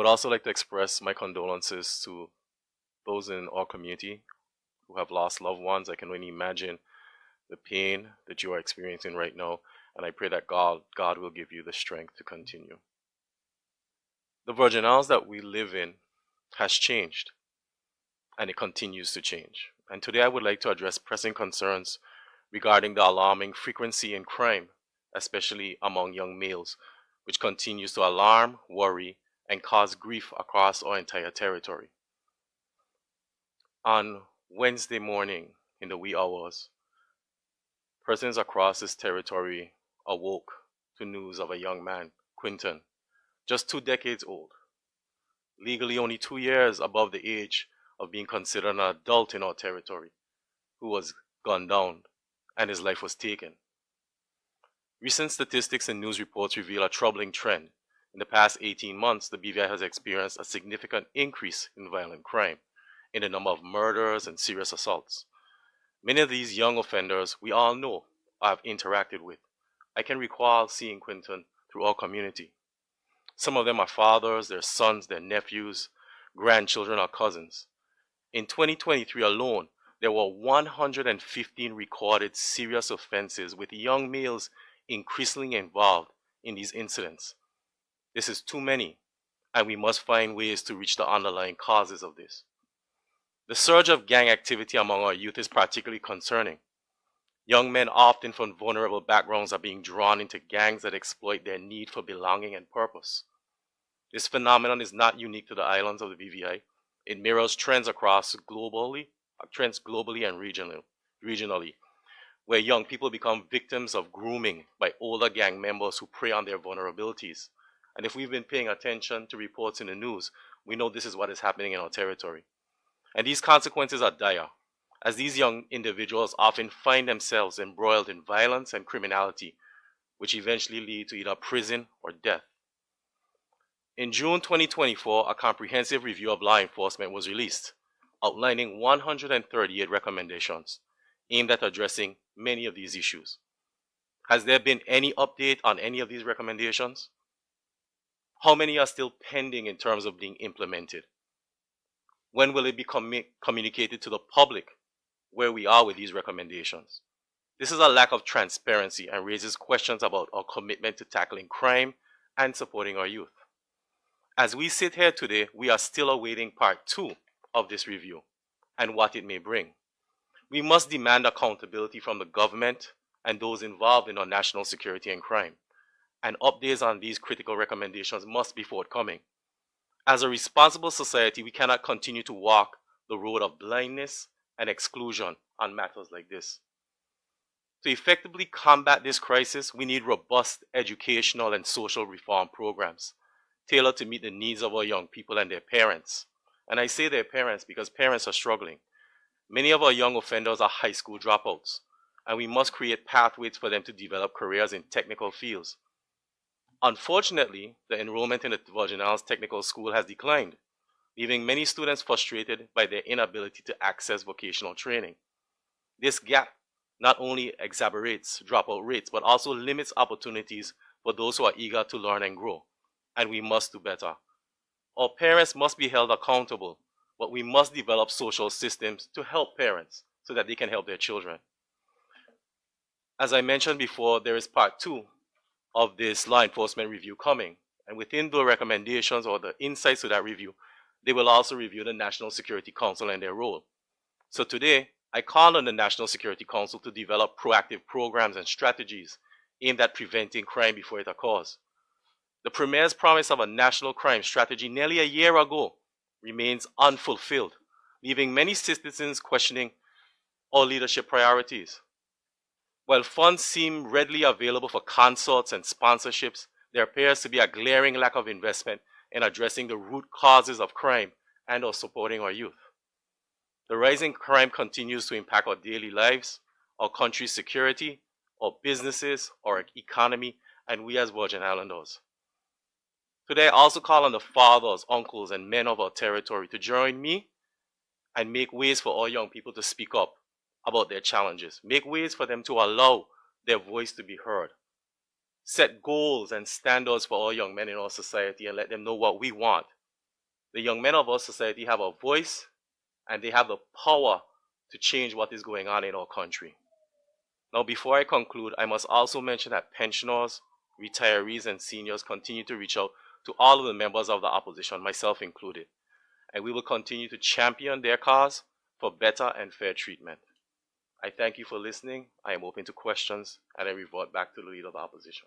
would also like to express my condolences to those in our community who have lost loved ones. I can only imagine the pain that you are experiencing right now, and I pray that God will give you the strength to continue. The Virgin Islands that we live in has changed, and it continues to change. And today I would like to address pressing concerns regarding the alarming frequency in crime, especially among young males, which continues to alarm, worry, and cause grief across our entire territory. On Wednesday morning, in the wee hours, persons across this territory awoke to news of a young man, Quinton, just 2 decades old, legally only 2 years above the age of being considered an adult in our territory, who was gunned down and his life was taken. Recent statistics and news reports reveal a troubling trend. In the past 18 months, the BVI has experienced a significant increase in violent crime, in the number of murders and serious assaults. Many of these young offenders we all know or have interacted with. I can recall seeing Quinton through our community. Some of them are fathers, their sons, their nephews, grandchildren, or cousins. In 2023 alone, there were 115 recorded serious offenses with young males increasingly involved in these incidents. This is too many, and we must find ways to reach the underlying causes of this. The surge of gang activity among our youth is particularly concerning. Young men, often from vulnerable backgrounds, are being drawn into gangs that exploit their need for belonging and purpose. This phenomenon is not unique to the islands of the BVI. It mirrors trends globally and regionally, where young people become victims of grooming by older gang members who prey on their vulnerabilities. And if we've been paying attention to reports in the news, we know this is what is happening in our territory. And these consequences are dire, as these young individuals often find themselves embroiled in violence and criminality, which eventually lead to either prison or death. In June 2024, a comprehensive review of law enforcement was released, outlining 138 recommendations aimed at addressing many of these issues. Has there been any update on any of these recommendations? How many are still pending in terms of being implemented? When will it be communicated to the public where we are with these recommendations? This is a lack of transparency and raises questions about our commitment to tackling crime and supporting our youth. As we sit here today, we are still awaiting part 2 of this review and what it may bring. We must demand accountability from the government and those involved in our national security and crime, and updates on these critical recommendations must be forthcoming. As a responsible society, we cannot continue to walk the road of blindness and exclusion on matters like this. To effectively combat this crisis, we need robust educational and social reform programs tailored to meet the needs of our young people and their parents. And I say their parents because parents are struggling. Many of our young offenders are high school dropouts, and we must create pathways for them to develop careers in technical fields. Unfortunately, the enrollment in the Virgin Islands Technical School has declined, leaving many students frustrated by their inability to access vocational training. This gap not only exacerbates dropout rates, but also limits opportunities for those who are eager to learn and grow, and we must do better. Our parents must be held accountable, but we must develop social systems to help parents so that they can help their children. As I mentioned before, there is part 2 of this law enforcement review coming, and within the recommendations or the insights to that review, they will also review the National Security Council and their role. So today, I call on the National Security Council to develop proactive programs and strategies aimed at preventing crime before it occurs. The Premier's promise of a national crime strategy nearly a year ago remains unfulfilled, leaving many citizens questioning our leadership priorities. While funds seem readily available for consults and sponsorships, there appears to be a glaring lack of investment in addressing the root causes of crime and or supporting our youth. The rising crime continues to impact our daily lives, our country's security, our businesses, our economy, and we as Virgin Islanders. Today, I also call on the fathers, uncles, and men of our territory to join me and make ways for all young people to speak up about their challenges. Make ways for them to allow their voice to be heard. Set goals and standards for all young men in our society and let them know what we want The young men of our society have a voice and they have the power to change what is going on in our country. Now, before I conclude, I must also mention that pensioners, retirees, and seniors continue to reach out to all of the members of the opposition, myself included, and we will continue to champion their cause for better and fair treatment. I thank you for listening. I am open to questions, and I revert back to the leader of the opposition.